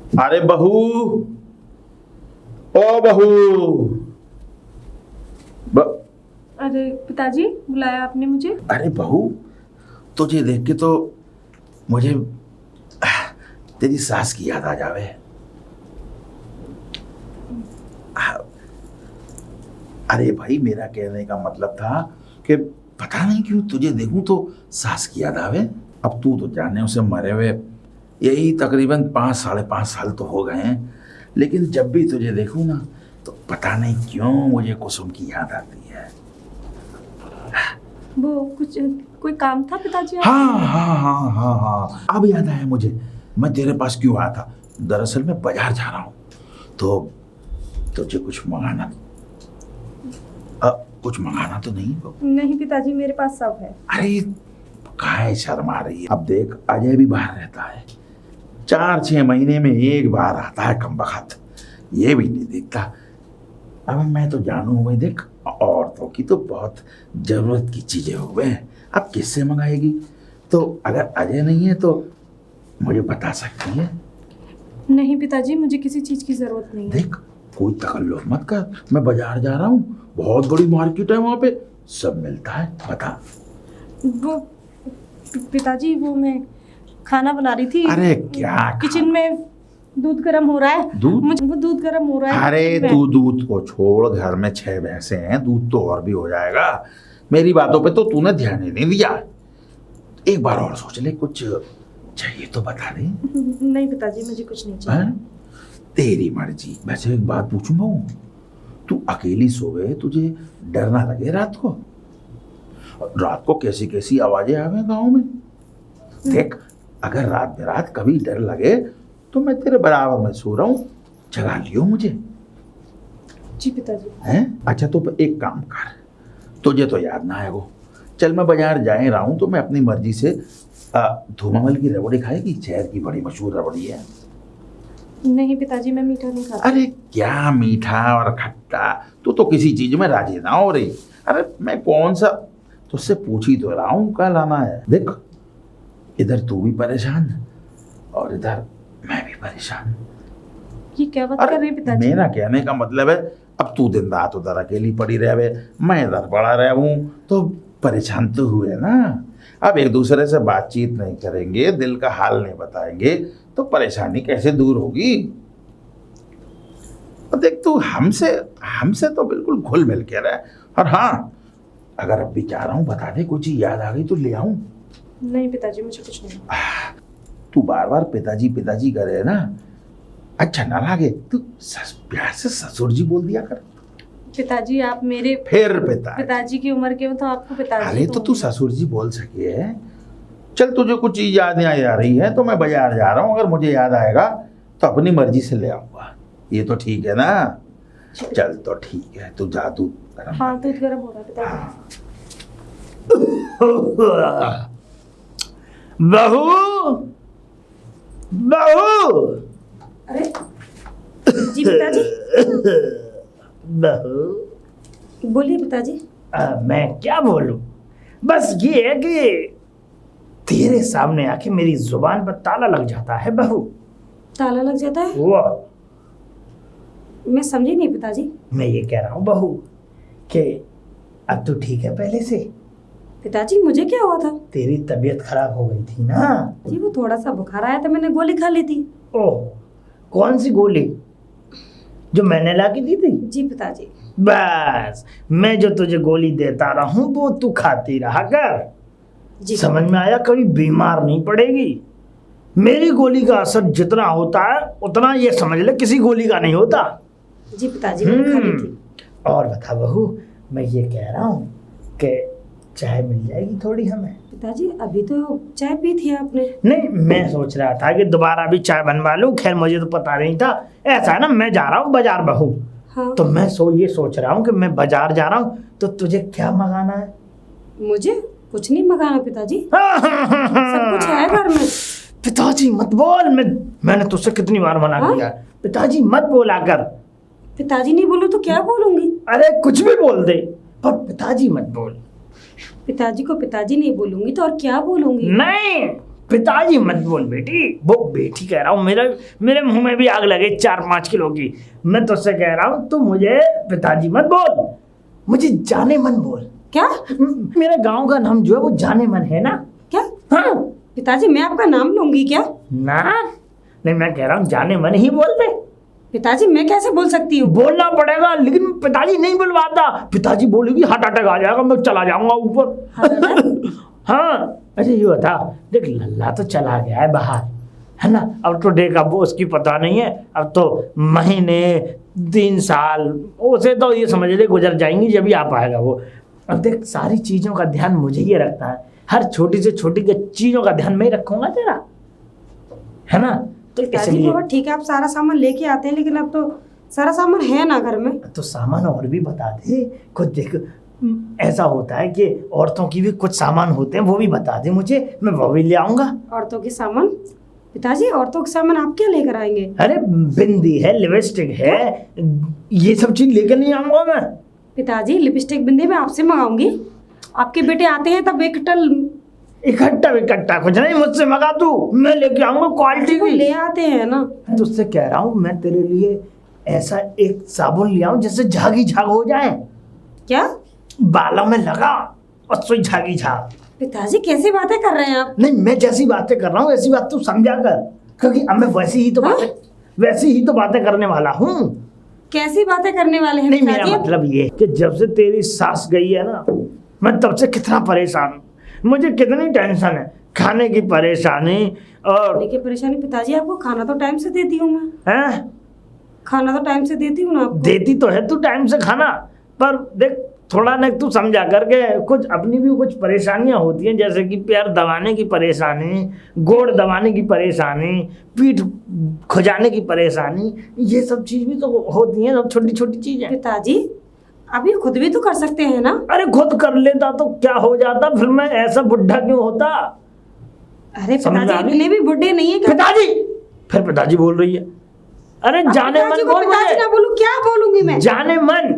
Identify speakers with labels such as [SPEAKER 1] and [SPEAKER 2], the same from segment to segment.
[SPEAKER 1] अरे बहू, ओ बहू।
[SPEAKER 2] अरे पिताजी, बुलाया आपने मुझे?
[SPEAKER 1] अरे बहू, तुझे देख के तो मुझे तेरी सास की याद आ जावे। अरे भाई, मेरा कहने का मतलब था कि पता नहीं क्यों तुझे देखूं तो सास की याद आवे। अब तू तो जाने उसे मरे हुए यही तकरीबन 5-5.5 साल तो हो गए हैं, लेकिन जब भी तुझे देखूं ना तो पता नहीं क्यों मुझे कुसुम की याद आती है।
[SPEAKER 2] वो कुछ कोई काम था पिताजी?
[SPEAKER 1] हाँ, अब याद आया मुझे, मैं तेरे पास क्यों आया था। दरअसल मैं बाजार जा रहा हूँ तो तुझे कुछ मंगाना, कुछ मंगाना तो नहीं?
[SPEAKER 2] नहीं पिताजी, मेरे पास सब है।
[SPEAKER 1] अरे काहे शर्मा रही है। अब देख, अजय भी बाहर रहता है, 4-6 महीने में एक बार आता है कमबख्त, ये भी नहीं दिखता। अब मैं तो जानू हुए, देख औरतों की तो बहुत जरूरत की चीजें हुए हैं, अब किससे मंगाएगी। तो अगर अजय नहीं है तो मुझे बता सकती है?
[SPEAKER 2] नहीं पिताजी, मुझे किसी चीज की जरूरत नहीं है।
[SPEAKER 1] देख, कोई तकल्लुफ मत कर, मैं बाजार जा रहा हूँ, बहुत बड़ी मार्केट है, वहां पे सब मिलता है, बता।
[SPEAKER 2] वो पिताजी, वो मैं खाना बना रही थी।
[SPEAKER 1] अरे क्या
[SPEAKER 2] किचन में दूध गर्म हो रहा है।
[SPEAKER 1] दूध?
[SPEAKER 2] वो दूध गर्म हो रहा है।
[SPEAKER 1] अरे तू दूध को छोड़, घर में 6 भैंसे हैं, दूध तो और भी हो जाएगा। मेरी बातों पे तो तूने ध्यान ही नहीं दिया। एक बार और सोच ले, कुछ चाहिए तो बता दे।
[SPEAKER 2] नहीं पिताजी, मुझे कुछ नहीं चाहिए।
[SPEAKER 1] तेरी मर्जी। वैसे एक बात पूछूं बहू, तू अकेली सोवे, तुझे डर ना लगे रात को? रात को कैसी कैसी आवाजें आवे गांव में। देख, अगर रात बेरात कभी डर लगे तो मैं तेरे बराबर में सो रहा हूँ, जगा लियो मुझे।
[SPEAKER 2] जी पिताजी।
[SPEAKER 1] हैं? अच्छा तो एक काम कर, तुझे तो याद ना है वो, चल मैं बाजार जा रहा हूँ तो मैं अपनी मर्जी से धूमावल की रबड़ी खाएगी, शहर की बड़ी मशहूर रबड़ी है।
[SPEAKER 2] नहीं पिताजी, मैं मीठा नहीं खाता।
[SPEAKER 1] अरे क्या मीठा और खट्टा, तू तो किसी चीज में राजी ना हो रही। अरे मैं कौन सा तुझसे पूछ ही तो रहा हूँ क्या लाना है। देख, इधर तू भी परेशान और इधर मैं भी परेशान।
[SPEAKER 2] ये क्या बात कर रहे हैं पिताजी?
[SPEAKER 1] मेरा कहने का मतलब है, अब तू दिन रात उधर अकेली पड़ी रहे, मैं इधर पड़ा रहा हूँ, तो परेशान तो हुए ना। अब एक दूसरे से बातचीत नहीं करेंगे, दिल का हाल नहीं बताएंगे तो परेशानी कैसे दूर होगी। और देख, तू हमसे तो बिल्कुल घुल मिल के रहे। और हाँ, अगर अब भी चाह रहा हूँ बता दे, कुछ याद आ गई तो ले आऊं।
[SPEAKER 2] नहीं पिताजी, मुझे कुछ नहीं।
[SPEAKER 1] तू बार बार पिताजी पिताजी करे ना, अच्छा ना लगे। तू प्यार से ससुर जी बोल दिया कर।
[SPEAKER 2] पिताजी, आप मेरे
[SPEAKER 1] फिर
[SPEAKER 2] पिताजी की उम्र के हो तो आपको पिताजी।
[SPEAKER 1] अरे तो तू ससुर जी बोल सके है। चल, तुझे कुछ चीज याद नहीं आ रही है तो मैं बाजार जा रहा हूँ, अगर मुझे याद आएगा तो अपनी मर्जी से ले आऊंगा। ये तो ठीक है ना? चल तो ठीक है, तू जा, दूध गर्म।
[SPEAKER 2] हाँ, दूध गर्म हो रहा है पिताजी।
[SPEAKER 3] बहू, बहू।
[SPEAKER 2] अरे जी पिताजी।
[SPEAKER 3] बहू,
[SPEAKER 2] बोलिए पिताजी।
[SPEAKER 3] मैं क्या बोलूं, बस ये है कि तेरे सामने आके मेरी जुबान पर ताला लग जाता है बहू।
[SPEAKER 2] ताला लग जाता है?
[SPEAKER 3] वो
[SPEAKER 2] मैं समझी नहीं पिताजी।
[SPEAKER 3] मैं ये कह रहा हूँ बहू कि अब तो ठीक है पहले से।
[SPEAKER 2] पिताजी, मुझे क्या हुआ था?
[SPEAKER 3] तेरी तबीयत खराब हो गई थी ना
[SPEAKER 2] जी, वो थोड़ा सा बुखार आया था, मैंने गोली खा ली थी।
[SPEAKER 3] ओह, कौन सी गोली? जो मैंने ला के दी थी?
[SPEAKER 2] जी पिताजी।
[SPEAKER 3] बस, मैं जो तुझे गोली देता रहा हूँ वो तू खाती रहा कर।
[SPEAKER 2] जी
[SPEAKER 3] समझ में आया? कभी बीमार नहीं पड़ेगी। मेरी गोली का असर जितना होता है उतना ये समझ ले किसी गोली का नहीं होता।
[SPEAKER 2] जी पिताजी, मैंने खा ली थी।
[SPEAKER 3] और बता बहू, मैं ये कह रहा हूँ कि चाय मिल जाएगी थोड़ी हमें?
[SPEAKER 2] पिताजी, अभी तो चाय पी थी आपने।
[SPEAKER 3] नहीं, मैं सोच रहा था कि दोबारा भी चाय बनवा लूं। खैर, मुझे तो पता नहीं था। ऐसा है ना, मैं जा रहा हूँ बाजार बहू।
[SPEAKER 2] हाँ।
[SPEAKER 3] तो मैं ये सोच रहा हूँ कि मैं बाजार जा रहा हूँ तो तुझे क्या मंगाना है?
[SPEAKER 2] मुझे कुछ नहीं मंगाना पिताजी, सब कुछ है घर में।
[SPEAKER 3] पिताजी मत बोल, मैंने तुझसे कितनी बार मना किया। पिताजी मत बोला कर।
[SPEAKER 2] पिताजी नहीं बोलूं तो क्या बोलूंगी?
[SPEAKER 3] अरे कुछ भी बोल दे, पर पिताजी मत बोल।
[SPEAKER 2] पिताजी को पिताजी नहीं बोलूंगी तो और क्या बोलूंगी?
[SPEAKER 3] नहीं, पिताजी मत बोल बेटी, वो बेटी कह रहा हूँ, मेरे मुंह में भी आग लगे 4-5 किलो की। मैं तुझसे कह रहा हूँ, तू मुझे पिताजी मत बोल, मुझे जाने मन बोल।
[SPEAKER 2] क्या?
[SPEAKER 3] मेरे गांव का नाम जो है वो जाने मन है ना।
[SPEAKER 2] क्या?
[SPEAKER 3] हाँ
[SPEAKER 2] पिताजी मैं आपका नाम लूंगी क्या?
[SPEAKER 3] ना, नहीं मैं कह रहा हूँ जाने मन ही बोल दे।
[SPEAKER 2] पिताजी मैं कैसे बोल सकती हूँ?
[SPEAKER 3] बोलना पड़ेगा, लेकिन पिताजी नहीं बुलवाता। पिताजी बोलेगी हार्ट अटैक आ जाएगा, मैं चला जाऊंगा ऊपर। हाँ अच्छा ये बता, देख लल्ला तो चला गया है बाहर, है ना। अब तो देख, अब वो उसकी पता नहीं है, अब तो महीने 3 साल उसे तो ये समझ ले गुजर जाएंगी जब भी आ पाएगा वो। अब देख सारी चीज़ों का ध्यान मुझे ही रखना है, हर छोटी से छोटी चीज़ों का ध्यान मैं ही रखूंगा तेरा, है ना। तो
[SPEAKER 2] पिताजी
[SPEAKER 3] इसलिए
[SPEAKER 2] बाबा ठीक है, आप सारा सामान लेके आते हैं, लेकिन अब तो सारा सामान है ना घर में।
[SPEAKER 3] तो सामान और भी बता दे कुछ। देख ऐसा होता है कि औरतों की भी कुछ सामान होते हैं, वो भी बता दे मुझे, मैं वो भी ले आऊंगा।
[SPEAKER 2] औरतों के सामान? पिताजी औरतों के सामान आप क्या लेकर आएंगे?
[SPEAKER 3] अरे बिंदी है, लिपस्टिक है, ये सब चीज लेकर नहीं आऊंगा मैं।
[SPEAKER 2] पिताजी लिपस्टिक बिंदी मैं आपसे मंगाऊंगी, आपके बेटे आते हैं तब एक टल
[SPEAKER 3] इकट्ठा कुछ नहीं, मुझसे मंगा तू, मैं लेके आऊंगा क्वालिटी
[SPEAKER 2] को
[SPEAKER 3] की।
[SPEAKER 2] ले आते हैं ना।
[SPEAKER 3] मैं तुझसे कह रहा हूँ, मैं तेरे लिए ऐसा एक साबुन ले आऊं जिससे झागी झाग हो जाए,
[SPEAKER 2] क्या?
[SPEAKER 3] बालों में लगा और सोई झागी झाग।
[SPEAKER 2] पिताजी कैसी बातें कर रहे हैं आप?
[SPEAKER 3] नहीं मैं जैसी बातें कर रहा हूँ ऐसी बात तू समझा कर, क्योंकि अब मैं वैसी ही तो बातें करने वाला हूँ।
[SPEAKER 2] कैसी बातें करने वाले हैं
[SPEAKER 3] नहीं मेरा
[SPEAKER 2] पिताजी?
[SPEAKER 3] मतलब ये कि जब से तेरी सास गई है ना, मैं तब से कितना परेशान हूँ, मुझे कितनी टेंशन है, खाने की परेशानी। और
[SPEAKER 2] देखिए परेशानी पिताजी, आपको खाना तो टाइम से देती हूँ मैं,
[SPEAKER 3] हैं
[SPEAKER 2] खाना तो टाइम से देती हूँ ना आपको।
[SPEAKER 3] देती तो है तू टाइम से खाना, पर देख थोड़ा ना तू समझा करके, कुछ अपनी भी कुछ परेशानियां होती हैं, जैसे कि पैर दबाने की परेशानी, गोड़ दबाने की परेशानी, पीठ खुजाने की परेशानी, ये सब चीज भी तो होती हैं, सब छोटी छोटी चीजें।
[SPEAKER 2] पिताजी अभी खुद भी तो कर सकते हैं ना।
[SPEAKER 3] अरे खुद कर लेता तो क्या हो जाता, फिर मैं ऐसा बुढ़ा क्यों होता।
[SPEAKER 2] अरे
[SPEAKER 3] समझ
[SPEAKER 2] पिताजी
[SPEAKER 3] आ गई?
[SPEAKER 2] इतने भी बुढ़े नहीं है।
[SPEAKER 3] पिताजी, फिर पिताजी बोल रही है। अरे जाने मन
[SPEAKER 2] पिताजी को
[SPEAKER 3] बोल
[SPEAKER 2] पिताजी ना बोलूं, क्या बोलूंगी मैं?
[SPEAKER 3] जाने मन।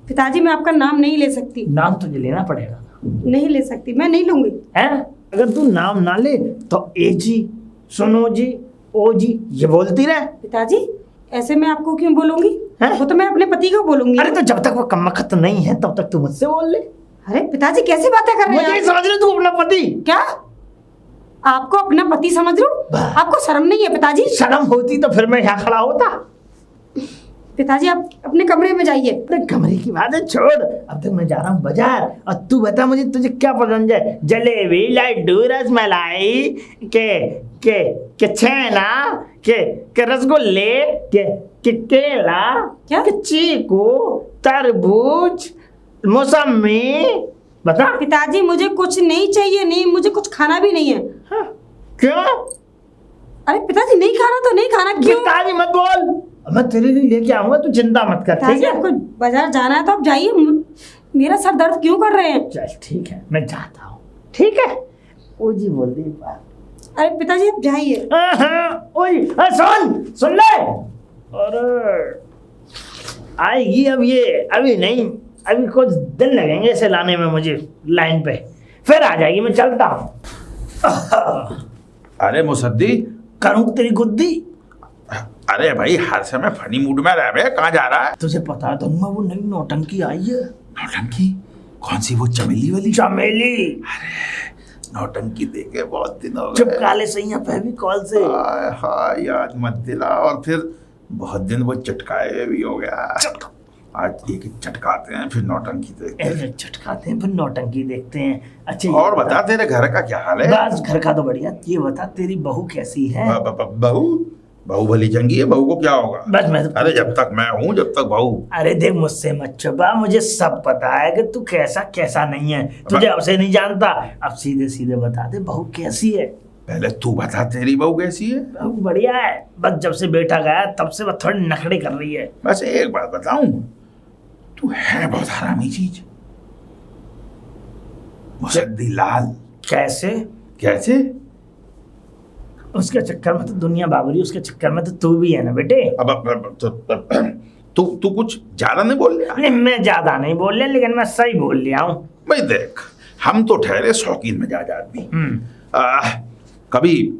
[SPEAKER 2] पिताजी मैं आपका नाम नहीं ले सकती,
[SPEAKER 3] नाम तुझे लेना पड़ेगा।
[SPEAKER 2] नहीं ले सकती, मैं नहीं लूंगी।
[SPEAKER 3] हैं अगर तू नाम ना ले तो ए जी, सुनो जी, ओ जी ये बोलती रहे।
[SPEAKER 2] पिताजी ऐसे मैं आपको क्यों बोलूंगी?
[SPEAKER 3] हैं?
[SPEAKER 2] वो तो मैं अपने पति को बोलूंगी।
[SPEAKER 3] अरे तो जब तक वो कमबख्त नहीं है तब तक तू मुझसे बोल ले।
[SPEAKER 2] अरे पिताजी कैसी बातें कर रहे
[SPEAKER 3] मुझे
[SPEAKER 2] हैं आप?
[SPEAKER 3] समझ ले तू अपना पति।
[SPEAKER 2] क्या आपको अपना पति समझ लूं?
[SPEAKER 3] वाह।
[SPEAKER 2] आपको शर्म नहीं है पिताजी?
[SPEAKER 3] शर्म होती तो फिर मैं यहाँ खड़ा होता।
[SPEAKER 2] पिताजी आप अपने कमरे में जाइए।
[SPEAKER 3] अरे कमरे की बात है छोड़, अब तक मैं जा रहा हूँ बाजार, और तू बता मुझे तुझे क्या पसंद है, जलेबी, लड्डू, रसमलाई, के छेना, के रसगुल्ले, के केला,
[SPEAKER 2] क्या?
[SPEAKER 3] के चीकू, तरबूज, मौसमी, बता।
[SPEAKER 2] पिताजी मुझे कुछ नहीं चाहिए, नहीं मुझे कुछ खाना भी नहीं है।
[SPEAKER 3] हाँ, क्यों?
[SPEAKER 2] अरे पिताजी नहीं खाना तो नहीं खाना, क्यों?
[SPEAKER 3] पिताजी मत बोल, मैं तेरे लिए लेके आऊंगा, तू चिंता मत कर, ठीक
[SPEAKER 2] पिताजी
[SPEAKER 3] है।
[SPEAKER 2] आपको बाजार जाना है तो आप जाइए, मेरा सर दर्द क्यों कर रहे हैं?
[SPEAKER 3] चल ठीक है मैं जाता हूँ, ठीक है। ओ जी बोल दी बात।
[SPEAKER 2] अरे पिताजी आप जाइए।
[SPEAKER 3] ओए सुन ले। अरे आएगी अब ये, अभी नहीं, अभी कुछ दिन लगेंगे इसे लाने में मुझे लाइन पे, फिर आ जाएगी, मैं चलता हूँ।
[SPEAKER 1] अरे मुसद्दी,
[SPEAKER 3] करूँ तेरी गुद्दी।
[SPEAKER 1] अरे भाई हर समय फनी मूड में रह बे, कहाँ जा रहा है?
[SPEAKER 3] तुझे पता है धनुमा वो नई नौटंकी आई है।
[SPEAKER 1] नौटंकी? कौन सी, वो चमेली वाली?
[SPEAKER 3] चमेली।
[SPEAKER 1] नौटंकी देखे बहुत दिन हो
[SPEAKER 3] चुप
[SPEAKER 1] गए।
[SPEAKER 3] काले सही फेवी कॉल से।
[SPEAKER 1] हाय हाय याद मत दिला, और फिर बहुत दिन वो चटकाए हुए भी हो गया। आज एक चटकाते हैं फिर नौटंकी देखते हैं।
[SPEAKER 3] चटकाते हैं फिर नौटंकी देखते हैं। अच्छा
[SPEAKER 1] और बता तेरे घर का क्या हाल है?
[SPEAKER 3] बस घर का तो बढ़िया, ये बता तेरी बहू कैसी है?
[SPEAKER 1] बहू? बहू भली चंगी है, बहू को क्या होगा?
[SPEAKER 3] बस मैं
[SPEAKER 1] अरे जब तक मैं हूँ जब तक बहू।
[SPEAKER 3] अरे देख मुझसे मत छुपा, मुझे सब पता है कि तू कैसा कैसा नहीं है, तुझे अब से नहीं जानता, अब सीधे सीधे बता दे बहू कैसी है।
[SPEAKER 1] पहले तू बता तेरी बहू कैसी है?
[SPEAKER 3] बहू बढ़िया है, बस जब से बेटा गया तब से बस थोड़ी नखड़े कर रही है।
[SPEAKER 1] बस एक बात बताऊं, तू है बहुत हरामी चीज, मुसद्दी लाल।
[SPEAKER 3] कैसे?
[SPEAKER 1] कैसे?
[SPEAKER 3] उसके चक्कर में तो दुनिया बाबरी, उसके चक्कर में तो तू भी है ना बेटे।
[SPEAKER 1] तू कुछ ज्यादा नहीं बोल रहा?
[SPEAKER 3] नहीं मैं ज्यादा नहीं बोल लिया, लेकिन मैं सही बोल लिया हूँ।
[SPEAKER 1] भाई देख, हम तो ठहरे शौकीन मिजाज आदमी। कभी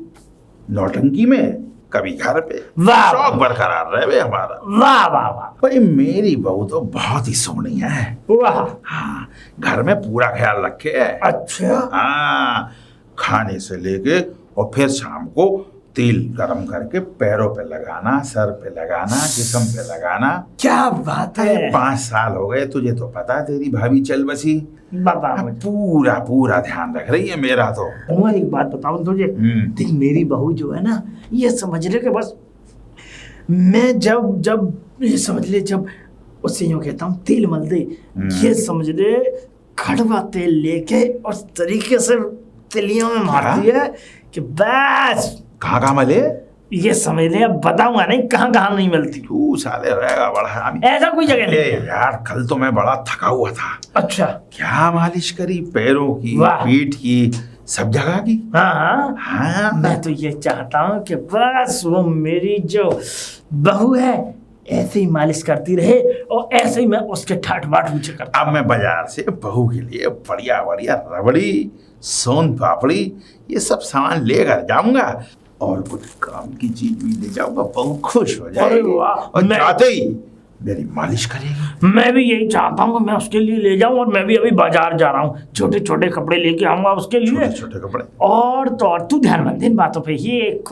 [SPEAKER 1] नौटंकी में, कभी घर पे।
[SPEAKER 3] वाह।
[SPEAKER 1] शौक बरकरार रहे बे हमारा।
[SPEAKER 3] वाह वाह वाह
[SPEAKER 1] भाई मेरी बहू तो बहुत ही सोहनी है।
[SPEAKER 3] वाह।
[SPEAKER 1] हाँ, घर में पूरा ख्याल रखे है।
[SPEAKER 3] अच्छा।
[SPEAKER 1] हाँ, खाने से लेके और फिर शाम को तेल गरम करके पैरों पे लगाना, सर पे लगाना, जिस्म पे लगाना।
[SPEAKER 3] क्या बात है।
[SPEAKER 1] 5 साल हो गए, तुझे तो पता, तेरी भाभी चल बसी।
[SPEAKER 3] बता
[SPEAKER 1] अब
[SPEAKER 3] मुझे।
[SPEAKER 1] पूरा पूरा ध्यान रख रही है मेरा तो।
[SPEAKER 3] मैं एक बात बताऊं तुझे, देख मेरी बहू जो है ना, ये समझ ले कि बस मैं जब जब ये समझ ले, जब उससे यूँ कहता हूँ तेल मल दे, ये समझ ले कड़वा तेल लेके उस तरीके से तिलियों में मारती है कि बस
[SPEAKER 1] कहाँ कहाँ मले?
[SPEAKER 3] ये समझ ले, अब बताऊंगा नहीं कहाँ कहाँ नहीं मिलती।
[SPEAKER 1] तू साले रहेगा बड़ा हरामी।
[SPEAKER 3] ऐसा कोई जगह
[SPEAKER 1] अरे
[SPEAKER 3] नहीं।
[SPEAKER 1] यार, कल तो मैं बड़ा थका हुआ था।
[SPEAKER 3] अच्छा।
[SPEAKER 1] क्या मालिश करी, पैरों की,
[SPEAKER 3] वाह।
[SPEAKER 1] पीठ की, सब जगह की।
[SPEAKER 3] हाँ हाँ,
[SPEAKER 1] हाँ,
[SPEAKER 3] मैं तो ये चाहता हूँ कि बस वो मेरी जो बहू है ऐसे ही मालिश करती रहे और ऐसे ही मैं उसके ठाट बाट नीचे करता।
[SPEAKER 1] अब मैं बाजार से बहू के लिए बढ़िया बढ़िया रबड़ी, सोन पापड़ी, ये सब सामान लेकर जाऊंगा और कुछ काम की चीज भी ले जाऊंगा। बहू खुश हो जाएगी
[SPEAKER 3] अरे वाह।
[SPEAKER 1] और
[SPEAKER 3] मैं-
[SPEAKER 1] जाते ही मेरी मालिश करेगी।
[SPEAKER 3] मैं भी यही चाहता हूँ कि मैं उसके लिए ले जाऊँ, और मैं भी अभी बाजार जा रहा हूँ, छोटे छोटे कपड़े लेके आऊंगा उसके लिए।
[SPEAKER 1] छोटे छोटे कपड़े।
[SPEAKER 3] और तो और तू ध्यान मत दे इन बातों पे, ये एक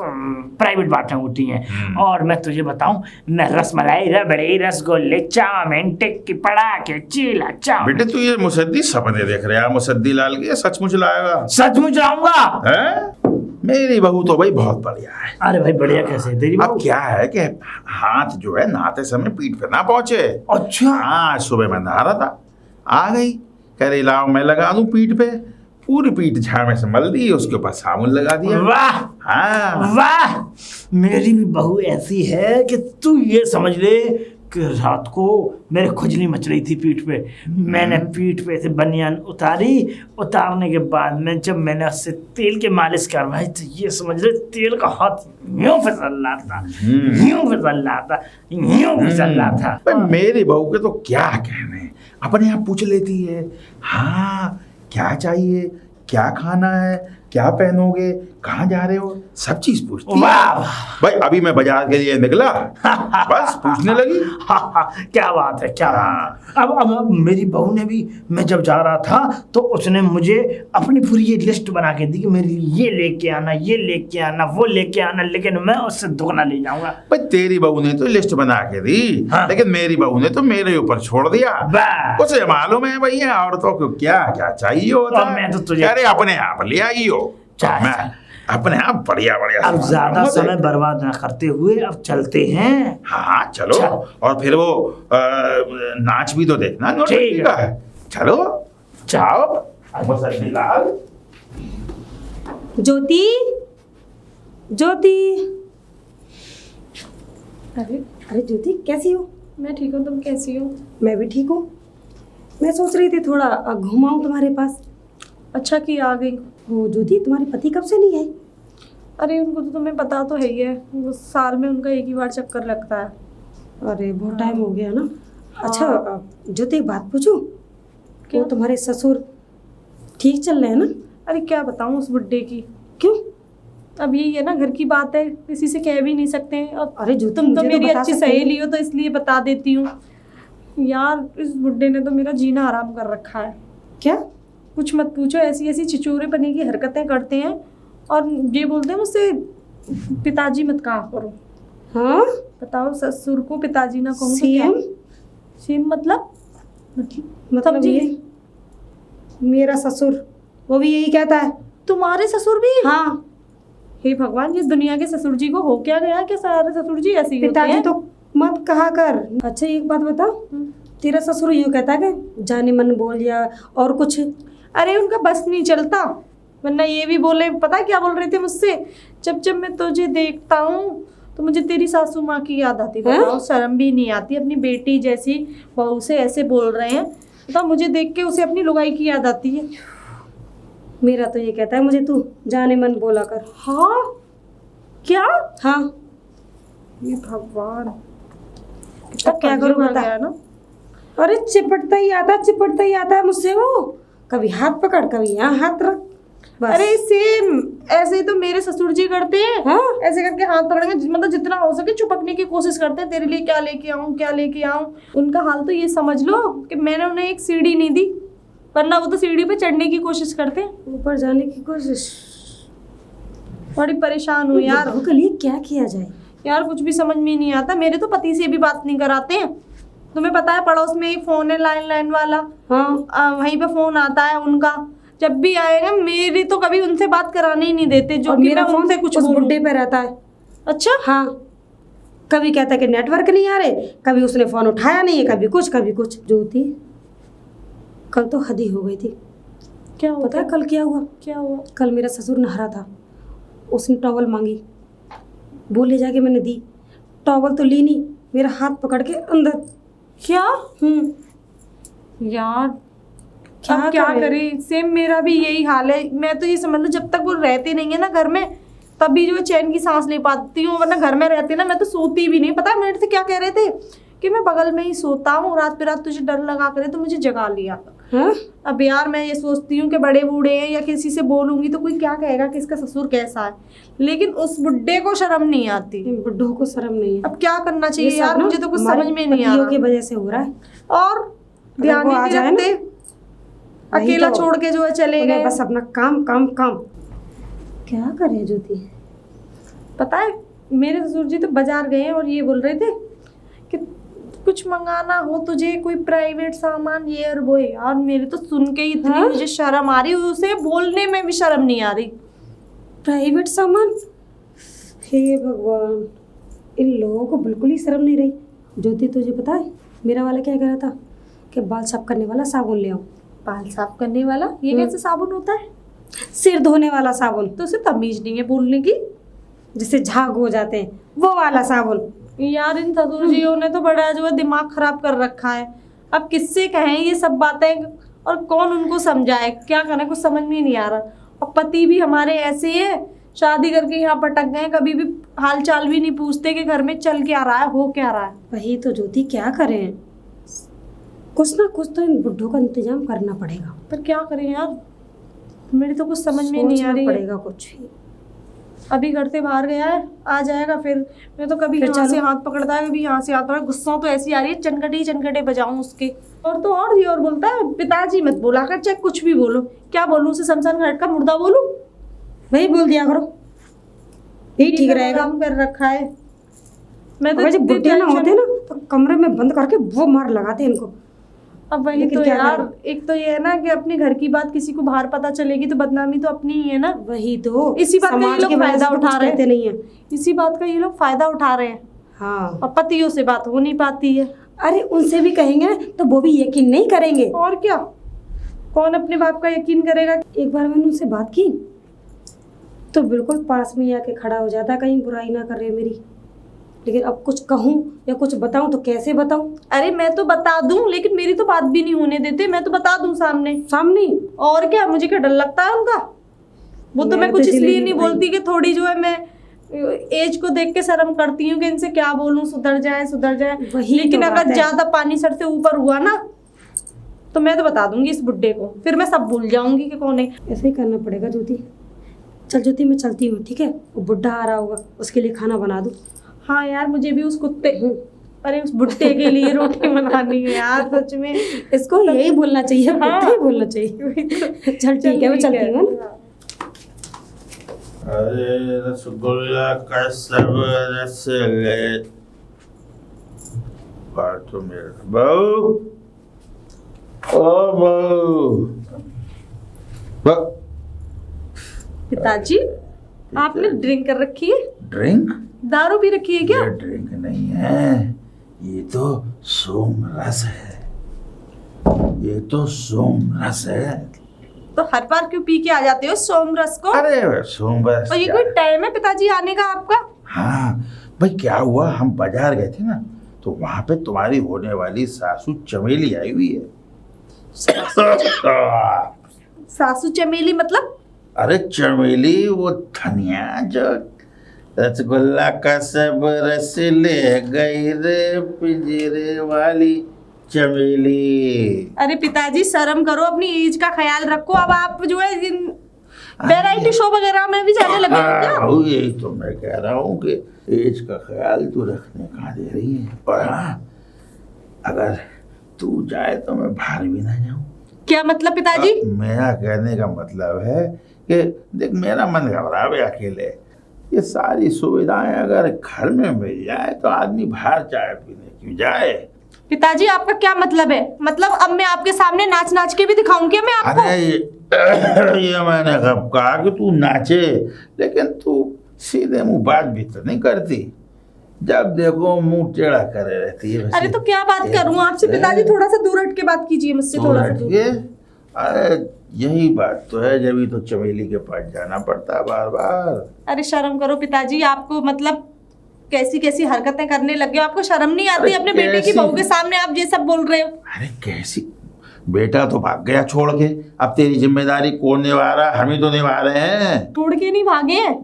[SPEAKER 3] प्राइवेट बातें होती हैं। और मैं तुझे बताऊं, मैं रसमलाई, रबड़ी, रसगुल्ले, चाउमीन, टिक्की, पड़ाके, चीला चाउमीन,
[SPEAKER 1] बेटे तू ये मुसद्दी सपने देख रहे हैं मुसद्दी लाल के, सचमुच लाएगा
[SPEAKER 3] सचमुच लाऊंगा।
[SPEAKER 1] है? मेरी बहू तो भाई बहुत बढ़िया है।
[SPEAKER 3] अरे भाई बढ़िया कैसे है तेरी
[SPEAKER 1] अब
[SPEAKER 3] बहू?
[SPEAKER 1] क्या है कि हाथ जो है नहाते समय पीठ पे ना पहुंचे।
[SPEAKER 3] अच्छा।
[SPEAKER 1] हाँ, सुबह मैं नहा रहा था, आ गई, कह रही लाओ मैं लगा दूं पीठ पे। पूरी पीठ झामे से मल दी, उसके ऊपर साबुन लगा दिया।
[SPEAKER 3] वाह
[SPEAKER 1] हाँ,
[SPEAKER 3] वाह, मेरी भी बहू ऐसी है कि तू ये समझ ले कि रात को मेरे खुजली मच रही थी पीठ पे, मैंने पीठ पे से बनियान उतारी, उतारने के बाद में जब मैंने उससे तेल के मालिश करवाई तो ये समझ ले तेल का हाथ यूं फिसल रहा था, यूं फिसल रहा था, यूं फिसल रहा था।
[SPEAKER 1] भाई मेरी बहू के तो क्या कहने, अपने आप पूछ लेती है, हाँ क्या चाहिए, क्या खाना है, क्या पहनोगे, कहाँ जा रहे हो, सब चीज पूछती है।
[SPEAKER 3] वाह
[SPEAKER 1] भाई अभी मैं बाजार के लिए निकला, बस पूछने लगी।
[SPEAKER 3] क्या बात है, क्या बात है। अब मेरी बहू ने भी, मैं जब जा रहा था तो उसने मुझे अपनी पूरी ये लिस्ट बना के दी कि मेरे लिए ये लेके आना, ये लेके आना, वो लेके आना, लेकिन मैं उससे दुगना ले जाऊंगा।
[SPEAKER 1] भाई तेरी बहू ने तो लिस्ट बना के दी,
[SPEAKER 3] हाँ।
[SPEAKER 1] लेकिन मेरी बहू ने तो मेरे ऊपर छोड़ दिया।
[SPEAKER 3] वाह।
[SPEAKER 1] उसे मालूम है भैया औरतों को क्या क्या चाहिए होता
[SPEAKER 3] अब मैं तो तुझे-
[SPEAKER 1] अरे अपने आप ले आई हो,
[SPEAKER 3] चाहे-
[SPEAKER 1] मैं अपने आप बढ़िया बढ़िया
[SPEAKER 3] अब
[SPEAKER 1] सामान
[SPEAKER 3] ज्यादा
[SPEAKER 1] लाऊंगा।
[SPEAKER 3] समय बर्बाद ना करते हुए अब चलते हैं।
[SPEAKER 1] हाँ चलो,
[SPEAKER 3] चलो।
[SPEAKER 1] और फिर वो नाच भी तो देखना नौटंकी
[SPEAKER 3] ठीक
[SPEAKER 1] का है। चलो
[SPEAKER 3] जाओ।
[SPEAKER 1] मुसद्दी लाल।
[SPEAKER 2] ज्योति, ज्योति। अरे
[SPEAKER 4] अरे ज्योति कैसी हो?
[SPEAKER 2] मैं ठीक हूँ, तुम कैसी हो?
[SPEAKER 4] मैं भी ठीक हूँ। मैं सोच रही थी थोड़ा घुमाऊं तुम्हारे पास।
[SPEAKER 2] अच्छा कि आ गई।
[SPEAKER 4] ओ ज्योति, तुम्हारे पति कब से नहीं आए?
[SPEAKER 2] अरे उनको तो तुम्हें पता तो है ही है, वो साल में उनका एक ही बार चक्कर लगता है।
[SPEAKER 4] अरे बहुत टाइम हो गया ना।
[SPEAKER 2] हाँ।
[SPEAKER 4] अच्छा ज्योति एक बात पूछूं?
[SPEAKER 2] क्या?
[SPEAKER 4] वो तुम्हारे ससुर ठीक चल रहे हैं ना?
[SPEAKER 2] अरे क्या बताऊँ उस बुड्ढे की।
[SPEAKER 4] क्यों?
[SPEAKER 2] अब यही है ना, घर की बात है, किसी से कह भी नहीं सकते हैं। और
[SPEAKER 4] अरे ज्योति
[SPEAKER 2] तुम तो
[SPEAKER 4] मुझे
[SPEAKER 2] मेरी
[SPEAKER 4] बता
[SPEAKER 2] अच्छी
[SPEAKER 4] सकती हो।
[SPEAKER 2] सहेली हो तो इसलिए बता देती हूँ। यार इस बुड्ढे ने तो मेरा जीना हराम कर रखा है।
[SPEAKER 4] क्या?
[SPEAKER 2] कुछ मत पूछो, ऐसी ऐसी छिचोरे पने की हरकतें करते हैं और ये बोलते हैं मुझसे पिताजी मत कहा करो।
[SPEAKER 4] हाँ
[SPEAKER 2] बताओ, ससुर को पिताजी ना कहूँ तो
[SPEAKER 4] सेम
[SPEAKER 2] क्या? सेम मतलब
[SPEAKER 4] मतलब
[SPEAKER 2] समझी
[SPEAKER 4] ये
[SPEAKER 2] नहीं।
[SPEAKER 4] मेरा ससुर वो भी यही कहता है।
[SPEAKER 2] तुम्हारे ससुर भी?
[SPEAKER 4] हाँ
[SPEAKER 2] हे भगवान, ये दुनिया के ससुर जी को हो क्या गया कि सारे ससुर जी ऐसे ही होते
[SPEAKER 4] पिताजी
[SPEAKER 2] हैं?
[SPEAKER 4] तो मत कहा कर। अच्छा एक बात बता, तेरा ससुर यूँ कहता है कि जाने मन बोल या और कुछ?
[SPEAKER 2] अरे उनका बस नहीं चलता, वरना ये भी बोले, पता है क्या बोल रहे थे मुझसे? जब जब मैं तुझे देखता हूँ तो मुझे तेरी सासू माँ की याद आती है। बताओ, शर्म भी नहीं आती, अपनी बेटी जैसी बहू से ऐसे बोल रहे हैं। बताओ, मुझे देख के उसे अपनी लुगाई की याद आती है।
[SPEAKER 4] मेरा तो ये कहता है मुझे तू जाने मन बोला कर।
[SPEAKER 2] हाँ क्या?
[SPEAKER 4] हाँ
[SPEAKER 2] ये भगवान,
[SPEAKER 4] अब क्या करूँ
[SPEAKER 2] कंजूस आ
[SPEAKER 4] बता?
[SPEAKER 2] गया ना।
[SPEAKER 4] अरे चिपटता ही आता है मुझसे वो। कभी हाथ पकड़, कभी यहाँ हाथ रख। बस।
[SPEAKER 2] अरे सेम ऐसे ही तो मेरे ससुर जी करते हैं।
[SPEAKER 4] हाँ?
[SPEAKER 2] ऐसे करके हाथ पकड़ेंगे, मतलब जितना हो सके चुपकने की कोशिश करते हैं, तेरे लिए क्या लेके आऊं, क्या लेके आऊं। उनका हाल तो ये समझ लो कि मैंने उन्हें एक सीढ़ी नहीं दी, वरना वो तो सीढ़ी पे चढ़ने की कोशिश करते हैं।
[SPEAKER 4] ऊपर जाने की कोशिश।
[SPEAKER 2] बड़ी परेशान हूँ यार।
[SPEAKER 4] बुड्ढों के लिए क्या किया जाए?
[SPEAKER 2] यार कुछ भी समझ में नहीं आता। मेरे तो पति से भी बात नहीं कराते हैं। तुम्हें पता है पड़ोस में एक फोन है लाइन वाला,
[SPEAKER 4] हाँ।
[SPEAKER 2] वहीं पे फोन आता है उनका। जब भी आएगा मेरी तो कभी उनसे बात कराने ही नहीं देते, जो
[SPEAKER 4] और
[SPEAKER 2] कि
[SPEAKER 4] मेरा
[SPEAKER 2] मैं
[SPEAKER 4] फोन
[SPEAKER 2] उनसे कुछ
[SPEAKER 4] उस
[SPEAKER 2] बोलूं।
[SPEAKER 4] बुड्ढे पे रहता है।
[SPEAKER 2] अच्छा,
[SPEAKER 4] हाँ, कभी कहता है कि नेटवर्क नहीं आ रहे, कभी उसने फोन उठाया नहीं है, कभी कुछ। ज्योति, कल तो हद ही हो गई थी।
[SPEAKER 2] क्या हुआ?
[SPEAKER 4] पता है कल क्या हुआ?
[SPEAKER 2] क्या हुआ?
[SPEAKER 4] कल मेरा ससुर नहा था, उसने टॉवल मांगी, बोले जाके मैंने दी। टॉवल तो ली नहीं, मेरा हाथ पकड़ के अंदर।
[SPEAKER 2] क्या?
[SPEAKER 4] हम्म।
[SPEAKER 2] यार
[SPEAKER 4] क्या
[SPEAKER 2] अब क्या
[SPEAKER 4] करें?
[SPEAKER 2] करें? सेम मेरा भी यही हाल है। मैं तो ये समझ लो जब तक वो रहते नहीं है ना घर में, तभी जो है चैन की सांस ले पाती हूँ, वरना घर में रहते ना मैं तो सोती भी नहीं। पता है मेरे से क्या कह रहे थे कि मैं बगल में ही सोता हूँ, रात पे रात तुझे डर लगा करे तो मुझे जगा लिया।
[SPEAKER 4] हाँ?
[SPEAKER 2] अब यार मैं ये सोचती हूँ कि बड़े बूढ़े हैं या किसी से बोलूंगी तो कोई क्या कहेगा कि इसका ससुर कैसा है, लेकिन उस बुड्ढे को शर्म नहीं आती।
[SPEAKER 4] इन बुड्ढों को शर्म नहीं है।
[SPEAKER 2] अब क्या करना
[SPEAKER 4] ये
[SPEAKER 2] चाहिए
[SPEAKER 4] सब
[SPEAKER 2] यार,
[SPEAKER 4] ना
[SPEAKER 2] मुझे तो कुछ
[SPEAKER 4] हमारे
[SPEAKER 2] समझ में नहीं आ
[SPEAKER 4] पतियों
[SPEAKER 2] रहा।
[SPEAKER 4] की वजह से हो रहा है।
[SPEAKER 2] और ध्यान
[SPEAKER 4] वो
[SPEAKER 2] ही
[SPEAKER 4] आ
[SPEAKER 2] नहीं
[SPEAKER 4] जाए ना,
[SPEAKER 2] रखते,
[SPEAKER 4] वही
[SPEAKER 2] अकेला
[SPEAKER 4] तो।
[SPEAKER 2] छोड़ के जो है चले
[SPEAKER 4] उन्हें
[SPEAKER 2] गए।
[SPEAKER 4] बस अपना काम। क्या करें ज्योति?
[SPEAKER 2] पता है मेरे ससुर जी तो बाजार गए हैं और ये बोल रहे थे कि कुछ मंगाना हो तुझे, कोई प्राइवेट सामान ये और वो। यार मेरे तो सुन के ही इतनी
[SPEAKER 4] हाँ?
[SPEAKER 2] मुझे शर्म आ रही, उसे बोलने में भी शर्म नहीं आ रही।
[SPEAKER 4] प्राइवेट सामान? हे भगवान, इन लोगों को बिल्कुल ही शर्म नहीं रही। ज्योति तुझे पता है मेरा वाला क्या कह रहा था कि बाल साफ करने वाला साबुन ले आओ।
[SPEAKER 2] बाल साफ करने वाला? ये कैसे साबुन होता है?
[SPEAKER 4] सिर धोने वाला साबुन,
[SPEAKER 2] तो उसे तमीज नहीं है बोलने की।
[SPEAKER 4] जिससे झाग हो जाते हैं, वो वाला साबुन।
[SPEAKER 2] यार इन ससुर जियों ने तो बड़ा जो है दिमाग खराब कर रखा है। अब किससे कहें ये सब बातें और कौन उनको समझाए, क्या करें, कुछ समझ में नहीं आ रहा। और पति भी हमारे ऐसे ही है, शादी करके यहाँ पटक गए, कभी भी हाल चाल भी नहीं पूछते कि घर में चल क्या रहा है, हो क्या रहा है।
[SPEAKER 4] वही तो ज्योति, क्या करें? कुछ ना कुछ तो इन बुड्ढों का इंतजाम करना पड़ेगा।
[SPEAKER 2] पर क्या करें यार, मेरी तो कुछ समझ में नहीं आ
[SPEAKER 4] सोचना
[SPEAKER 2] रही है।
[SPEAKER 4] पड़ेगा कुछ भी।
[SPEAKER 2] अभी घर से बाहर गया है, आ जाएगा फिर। मैं तो कभी
[SPEAKER 4] फिर
[SPEAKER 2] यहाँ से
[SPEAKER 4] चलो।
[SPEAKER 2] हाथ पकड़ता है, कभी यहाँ से हाथ पकड़ता है। गुस्सा तो ऐसी आ रही है, चनकटे बजाऊं उसके। और तो और ये और बोलता है पिताजी मत बोला कर, चाहे कुछ भी बोलो। क्या बोलूं उसे, शमशान घाट का मुर्दा बोलूं?
[SPEAKER 4] वही बोल दिया करो, यही ठीक रहेगा।
[SPEAKER 2] काम कर रखा है। मैं तो
[SPEAKER 4] अगर जब
[SPEAKER 2] इतनी
[SPEAKER 4] बुड्ढे ना
[SPEAKER 2] टेंशन-
[SPEAKER 4] होते ना तो कमरे में बंद करके वो मार लगाते इनको।
[SPEAKER 2] अब वही
[SPEAKER 4] लेकिन
[SPEAKER 2] तो
[SPEAKER 4] क्या
[SPEAKER 2] यार,
[SPEAKER 4] करें?
[SPEAKER 2] एक तो ये है ना कि अपने घर की बात किसी को बाहर पता चलेगी तो बदनामी तो अपनी ही है ना।
[SPEAKER 4] वही तो,
[SPEAKER 2] इसी बात का ये
[SPEAKER 4] समाज
[SPEAKER 2] लोग
[SPEAKER 4] की वजह
[SPEAKER 2] फायदा
[SPEAKER 4] से तो
[SPEAKER 2] उठा
[SPEAKER 4] कुछ
[SPEAKER 2] रहे
[SPEAKER 4] कहते नहीं है।
[SPEAKER 2] इसी बात का ये लोग फायदा उठा रहे हैं।
[SPEAKER 4] हाँ,
[SPEAKER 2] और पतियों से बात हो नहीं पाती है।
[SPEAKER 4] अरे उनसे भी कहेंगे तो वो भी यकीन नहीं करेंगे।
[SPEAKER 2] और क्या, कौन अपने बाप का यकीन करेगा।
[SPEAKER 4] एक बार मैंने उनसे बात की तो बिल्कुल पास में आके खड़ा हो जाता, कहीं बुराई ना कर रहे मेरी। लेकिन अब कुछ कहूँ या कुछ बताऊँ तो कैसे बताऊँ?
[SPEAKER 2] अरे मैं तो बता दूं, लेकिन मेरी तो बात भी नहीं होने देते। मैं तो बता दूं सामने।
[SPEAKER 4] सामने?
[SPEAKER 2] और क्या, मुझे क्या डर लगता है उनका। वो तो मैं
[SPEAKER 4] मैं
[SPEAKER 2] कुछ
[SPEAKER 4] तो
[SPEAKER 2] इसलिए
[SPEAKER 4] जलेबी
[SPEAKER 2] नहीं
[SPEAKER 4] भाई।
[SPEAKER 2] बोलती कि थोड़ी जो है मैं एज को देख के शर्म करती हूँ कि इनसे क्या बोलूं, सुधर जाए।
[SPEAKER 4] वही
[SPEAKER 2] लेकिन
[SPEAKER 4] तो
[SPEAKER 2] अगर
[SPEAKER 4] बात है।
[SPEAKER 2] ज्यादा पानी सर से ऊपर हुआ ना तो मैं तो बता दूंगी इस बुड्ढे को, फिर मैं सब भूल जाऊंगी कि कौन है।
[SPEAKER 4] ऐसे ही करना पड़ेगा ज्योति। चल ज्योति, मैं चलती हूँ, ठीक है? वो बुड्ढा आ रहा होगा, उसके लिए खाना बना दूँ।
[SPEAKER 2] हाँ यार, मुझे भी उस कुत्ते, अरे उस बुड्ढे के लिए रोटी बनानी है यार, सच में।
[SPEAKER 4] इसको यही बोलना चाहिए,
[SPEAKER 2] हाँ।
[SPEAKER 4] बुड्ढा ही बोलना चाहिए। चल ठीक है, मैं चलती हूँ।
[SPEAKER 1] अरे रसगुल्ला का सब रस ले बाटो मेरा बहू, ओ बहू।
[SPEAKER 2] पिताजी, आपने ड्रिंक कर रखी है?
[SPEAKER 1] ड्रिंक?
[SPEAKER 2] दारू भी रखी है क्या?
[SPEAKER 1] ये ड्रिंक नहीं है, ये तो सोम रस है। ये तो सोम रस है।
[SPEAKER 2] तो हर बार क्यों पी के आ जाते हो सोम रस को?
[SPEAKER 1] अरे सोम रस
[SPEAKER 2] और ये
[SPEAKER 1] क्या
[SPEAKER 2] कोई
[SPEAKER 1] है?
[SPEAKER 2] टाइम है पिताजी आने का आपका?
[SPEAKER 1] हाँ भाई, क्या हुआ, हम बाजार गए थे ना, तो वहां पे तुम्हारी होने वाली सासू चमेली आई हुई है।
[SPEAKER 2] सासू चमेली मतलब?
[SPEAKER 1] अरे चमेली, वो धनिया जो रसगुल्ला का सब रस ले गई रे पिंजरे वाली चमेली।
[SPEAKER 2] अरे पिताजी शर्म करो, अपनी एज का ख्याल रखो। अब आप जो है वैरायटी शो वगैरह में भी जाने लगे हो क्या?
[SPEAKER 1] हाँ, यही तो मैं कह रहा हूँ कि एज का ख्याल तू रखने कहाँ दे रही है। और हाँ, अगर तू जाए तो मैं बाहर भी ना जाऊँ।
[SPEAKER 2] क्या मतलब पिताजी?
[SPEAKER 1] मेरा कहने का मतलब है कि देख, मेरा मन घबरावे अकेले। ये सारी सुविधाएं अगर घर में मिल जाए तो आदमी बाहर चाय पीने क्यों जाए।
[SPEAKER 2] पिताजी आपका क्या मतलब है? मतलब अब मैं आपके सामने नाच नाच के भी दिखाऊंगी मैं आपको?
[SPEAKER 1] अरे ये मैंने कब कहा कि तू नाचे, लेकिन तू सीधे मुंह बात भी तो नहीं करती। जब देखो मुंह टेढ़ा करे रहती है।
[SPEAKER 2] अरे तो क्या बात करूं आपसे पिताजी? थोड़ा सा दूर हट के बात कीजिए मुझसे, थोड़ा सा दूर।
[SPEAKER 1] अरे यही बात तो है, जब ही तो चमेली के पास जाना पड़ता है बार बार।
[SPEAKER 2] अरे शर्म करो पिताजी, आपको मतलब कैसी कैसी हरकतें करने लगे हो? आपको शर्म नहीं आती? अपने बेटे की बहू के सामने आप ये सब बोल रहे हो?
[SPEAKER 1] अरे कैसी, बेटा तो भाग गया छोड़ के, अब तेरी जिम्मेदारी कौन निभा रहा? हम ही तो निभा रहे हैं।
[SPEAKER 2] छोड़ के नहीं भागे हैं,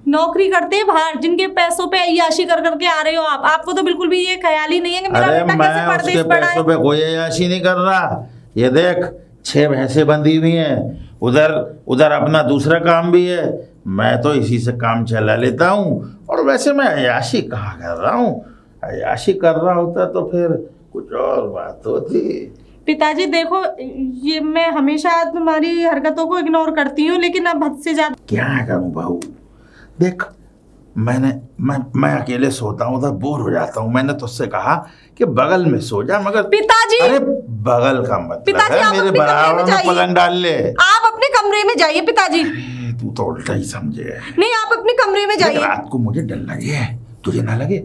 [SPEAKER 2] नौकरी करते हैं बाहर, जिनके पैसों पे अय्याशी कर करके आ रहे हो आप। आपको तो बिल्कुल भी ये ख्याल ही नहीं है कि मेरा
[SPEAKER 1] अरे
[SPEAKER 2] बेटा कैसे
[SPEAKER 1] मैं
[SPEAKER 2] परदेश
[SPEAKER 1] उसके
[SPEAKER 2] पड़ा
[SPEAKER 1] पैसों
[SPEAKER 2] है।
[SPEAKER 1] पे कोई अय्याशी नहीं कर रहा। ये देख, 6 भैंसें बंधी हुई हैं, उधर अपना दूसरा काम भी है। मैं तो इसी से काम चला लेता हूँ। और वैसे मैं अय्याशी कहाँ कर रहा हूँ? अय्याशी कर रहा होता तो फिर कुछ और बात होती।
[SPEAKER 2] पिताजी देखो, ये मैं हमेशा तुम्हारी हरकतों को इग्नोर करती हूँ, लेकिन अब हद से ज्यादा।
[SPEAKER 1] क्या करूं बहू? देख, मैं अकेले सोता हूँ तो बोर हो जाता हूँ। मैंने तुझसे कहा कि बगल में सो जा, मगर
[SPEAKER 2] पिताजी,
[SPEAKER 1] अरे बगल का मतलब
[SPEAKER 2] पिताजी,
[SPEAKER 1] है
[SPEAKER 2] आप
[SPEAKER 1] मेरे
[SPEAKER 2] अपने कमरे
[SPEAKER 1] बराबर
[SPEAKER 2] में
[SPEAKER 1] में
[SPEAKER 2] जाइए।
[SPEAKER 1] पलंग डाल ले।
[SPEAKER 2] आप अपने कमरे में जाइए पिताजी।
[SPEAKER 1] अरे, तू तो उल्टा ही समझे।
[SPEAKER 2] नहीं, आप अपने कमरे में
[SPEAKER 1] देख,
[SPEAKER 2] जाइए।
[SPEAKER 1] रात को मुझे डर लगे, तुझे ना लगे?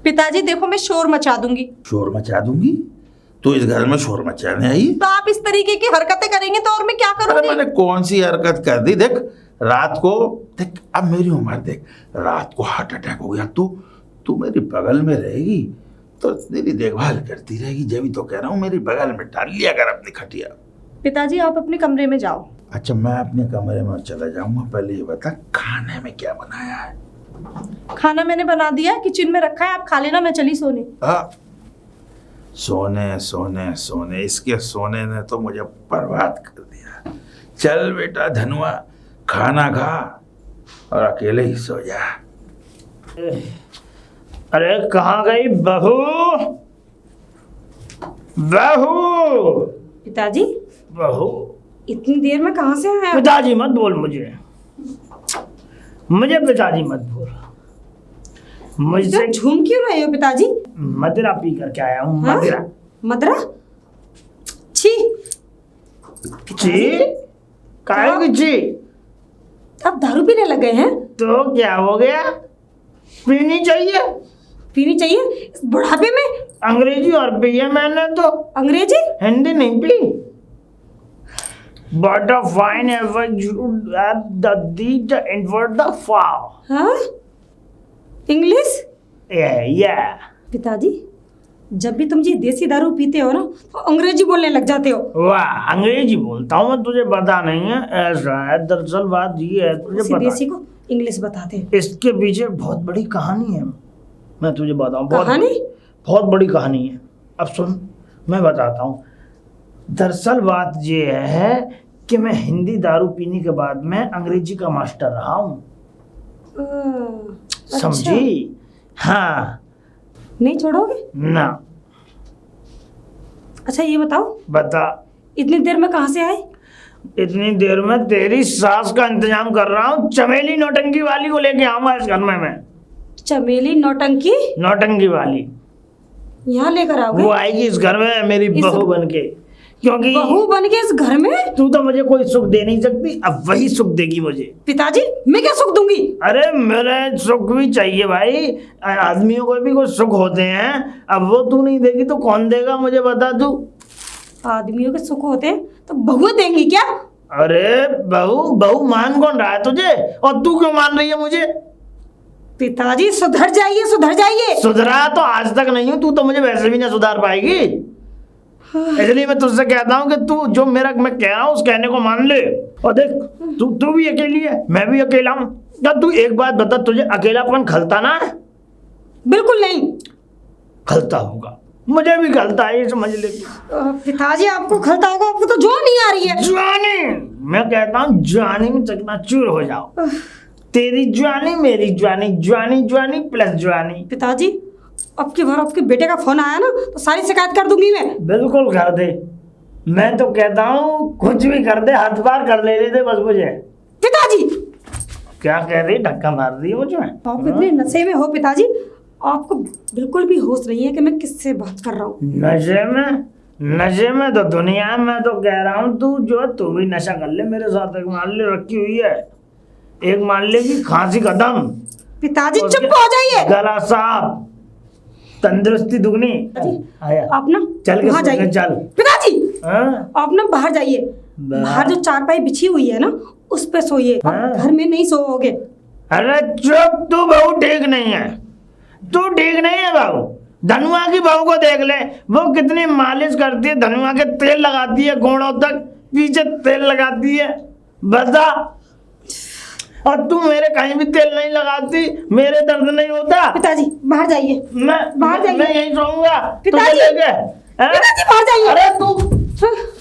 [SPEAKER 2] पिताजी देखो, मैं शोर मचा दूंगी।
[SPEAKER 1] शोर मचा दूंगी? तो इस घर में शोर मचाने आई?
[SPEAKER 2] तो आप इस तरीके की हरकतें करेंगे तो और मैं क्या
[SPEAKER 1] अरे
[SPEAKER 2] करूंगी?
[SPEAKER 1] मैंने कौन सी हरकत कर दी? देख, रात को देख, अब मेरी उम्र देख, रात को हार्ट अटैक हो गया तो तू मेरी बगल में रहेगी तो तेरी देखभाल करती रहेगी। जब भी तो कह रहा हूँ मेरी बगल में डाल लिया कर अपनी खटिया।
[SPEAKER 2] पिताजी आप अपने कमरे में जाओ।
[SPEAKER 1] अच्छा, मैं अपने कमरे में चला जाऊंगा। पहले ये बता, खाने में क्या बनाया है?
[SPEAKER 2] खाना मैंने बना दिया है, किचन में रखा है, आप खा लेना, मैं चली सोने।
[SPEAKER 1] सोने सोने सोने, इसके सोने ने तो मुझे बर्बाद कर दिया। चल बेटा धनुआ, खाना खा और अकेले ही सो जा।
[SPEAKER 3] अरे कहाँ गई बहू? बहू,
[SPEAKER 4] पिताजी
[SPEAKER 3] बहू।
[SPEAKER 4] इतनी देर में कहाँ से आए आप?
[SPEAKER 3] पिताजी मत बोल मुझे पिताजी मत बोल मुझसे।
[SPEAKER 4] इधर झूम क्यों रहे हो पिताजी?
[SPEAKER 3] मदिरा पी करके आया हूँ।
[SPEAKER 4] हाँ?
[SPEAKER 3] मदिरा।
[SPEAKER 4] मदरा? छी,
[SPEAKER 3] जी? काहे की जी?
[SPEAKER 4] आप दारू पीने लग गए हैं?
[SPEAKER 3] तो क्या हो गया? पीनी चाहिए।
[SPEAKER 4] पीनी चाहिए इस बुढ़ापे में?
[SPEAKER 3] अंग्रेजी और पी है मैंने तो,
[SPEAKER 4] अंग्रेजी?
[SPEAKER 3] हिंदी नहीं P. But a fine ever you at the deed invert the foul.
[SPEAKER 4] हाँ? इंग्लिश?
[SPEAKER 3] Yeah.
[SPEAKER 4] पिताजी जब भी तुम जी देसी दारू पीते हो ना तो अंग्रेजी बोलने लग जाते हो।
[SPEAKER 3] वाह, अंग्रेजी बोलता हूँ मैं, तुझे पता नहीं है। ऐसा है, दरअसल बात ये है, तुझे
[SPEAKER 4] उसी
[SPEAKER 3] पता
[SPEAKER 4] देसी को इंग्लिश बताते हैं।
[SPEAKER 3] इसके पीछे बहुत बड़ी कहानी है। मैं तुझे बताऊँ,
[SPEAKER 4] कहानी?
[SPEAKER 3] बहुत बड़ी कहानी है। अब सुन, मैं बताता हूँ। दरअसल बात ये है कि मैं हिंदी दारू पीने के बाद मैं अंग्रेजी का मास्टर रहा हूँ।
[SPEAKER 4] अच्छा।
[SPEAKER 3] समझी? हाँ।
[SPEAKER 4] नहीं छोड़ोगे?
[SPEAKER 3] ना।
[SPEAKER 4] अच्छा ये बताओ,
[SPEAKER 3] बता।
[SPEAKER 4] इतनी देर में कहाँ से आए?
[SPEAKER 3] इतनी देर में तेरी सास का इंतजाम कर रहा हूँ। चमेली नौटंकी वाली को लेके आऊंगा इस घर में मैं।
[SPEAKER 4] चमेली नौटंकी?
[SPEAKER 3] नौटंकी वाली
[SPEAKER 4] यहाँ लेकर आओगे?
[SPEAKER 3] वो आएगी इस घर में मेरी बहू बन के। क्योंकि
[SPEAKER 4] बहू बन के इस घर में?
[SPEAKER 3] तू तो मुझे कोई सुख दे नहीं सकती, अब वही सुख देगी मुझे।
[SPEAKER 4] पिताजी मैं क्या सुख दूंगी?
[SPEAKER 3] अरे मेरे सुख भी चाहिए भाई, आदमियों को भी कुछ सुख होते हैं। अब वो तू नहीं देगी तो कौन देगा, मुझे बता तू।
[SPEAKER 4] आदमियों के सुख होते हैं तो बहुएं देंगी क्या?
[SPEAKER 3] अरे बहू मान कौन रहा है तुझे, और तू क्यों मान रही है मुझे?
[SPEAKER 4] पिताजी सुधर जाइए, सुधर जाइए।
[SPEAKER 3] सुधरा तो आज तक नहीं हूँ, तू तो मुझे वैसे भी ना सुधार पाएगी। इसलिए मैं तुझसे कहता हूँ कि तू जो मैं कह रहा हूँ उस कहने को मान ले। और देख, तू भी अकेली है, मैं भी अकेला हूँ। क्या तू एक बात बता, तुझे अकेलापन खलता ना है?
[SPEAKER 4] बिल्कुल नहीं।
[SPEAKER 3] खलता होगा। मुझे भी खलता है, ये समझ ले।
[SPEAKER 4] पिताजी आपको खलता होगा, आपको तो जुआ नहीं आ रही है।
[SPEAKER 3] जवानी, मैं कहता हूँ जवानी में चकनाचूर हो जाओ। तेरी जवानी मेरी जवानी, जवानी जवानी प्लस जवानी।
[SPEAKER 4] पिताजी अब की बार आपके बेटे का फोन आया ना तो सारी शिकायत कर दूंगी मैं।
[SPEAKER 3] बिल्कुल कर दे, मैं तो कहता हूँ कुछ भी कर दे, हाथ बार कर ले दे बस मुझे।
[SPEAKER 4] पिताजी
[SPEAKER 3] क्या कह रही, धक्का मार रही है मुझे।
[SPEAKER 4] आप इतने नशे में हो पिताजी, आपको बिल्कुल भी होश नहीं है कि मैं किससे बात कर रहा हूँ।
[SPEAKER 3] नशे में? नशे में तो दुनिया में तो कह रहा हूँ, तू भी नशा कर ले मेरे साथ। एक मान ले रखी हुई है, एक मान ले की खांसी का दम।
[SPEAKER 4] पिताजी चुप हो जाइए।
[SPEAKER 3] गला साफ, तंदुरुस्ती दुगनी। आया
[SPEAKER 4] आप ना
[SPEAKER 3] चल के
[SPEAKER 4] वहाँ
[SPEAKER 3] सो के
[SPEAKER 4] जाइए।
[SPEAKER 3] चल।
[SPEAKER 4] पिताजी
[SPEAKER 3] हाँ?
[SPEAKER 4] आप ना बाहर जाइए, बाहर जो चारपाई बिछी हुई है ना उस पे सोइए,
[SPEAKER 3] हाँ।
[SPEAKER 4] घर में नहीं सोओगे।
[SPEAKER 3] अरे चुप, तू बहू ठीक नहीं है, तू ठीक नहीं है बहू। धनुआ की बहू को देख ले, वो कितनी मालिश करती है, धनुआ के तेल लगाती है घोड़ों तक, पीछे तेल लगाती है, बता। और तू मेरे कहीं भी तेल नहीं लगाती, मेरे दर्द नहीं होता।
[SPEAKER 4] पिताजी बाहर जाइए,
[SPEAKER 3] मैं
[SPEAKER 4] बाहर जाइए।
[SPEAKER 3] मैं यहीं सोऊंगा
[SPEAKER 4] पिताजी!
[SPEAKER 3] तुझे लेके। हैं?
[SPEAKER 4] पिताजी बाहर जाइए।
[SPEAKER 3] अरे